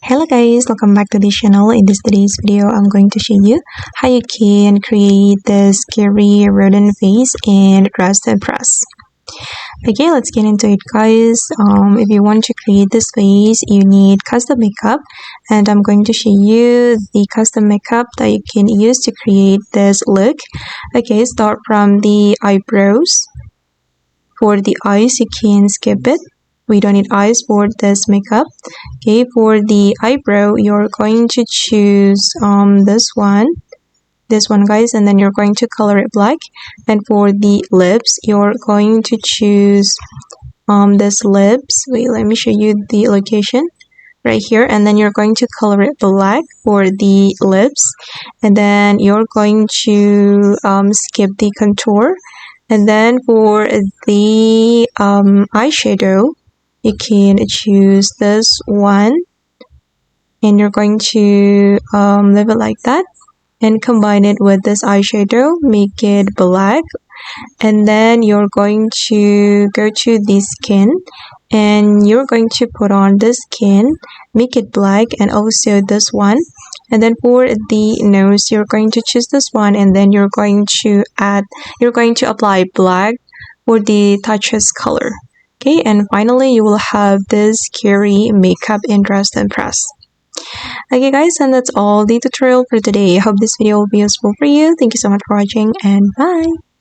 Hello guys, welcome back to this channel. In today's video, I'm going to show you how you can create this scary rodent face in Rust and Press. Okay, let's get into it guys. If you want to create this face, you need custom makeup, and I'm going to show you the custom makeup that you can use to create this look. Okay, start from the eyebrows. For the eyes, you can skip it. We don't need eyes for this makeup. Okay, for the eyebrow, you're going to choose this one guys, and then you're going to color it black. And for the lips, you're going to choose this lips. Wait, let me show you the location right here, and then you're going to color it black for the lips, and then you're going to skip the contour. And then for the eyeshadow, you can choose this one, and you're going to leave it like that and combine it with this eyeshadow, make it black. And then you're going to go to the skin, and you're going to put on the skin, make it black, and also this one. And then for the nose, you're going to choose this one, and then you're going to apply black for the touches color. Okay, and finally you will have this scary makeup in Rust and Press. Okay guys, and that's all the tutorial for today. I hope this video will be useful for you. Thank you so much for watching, and bye.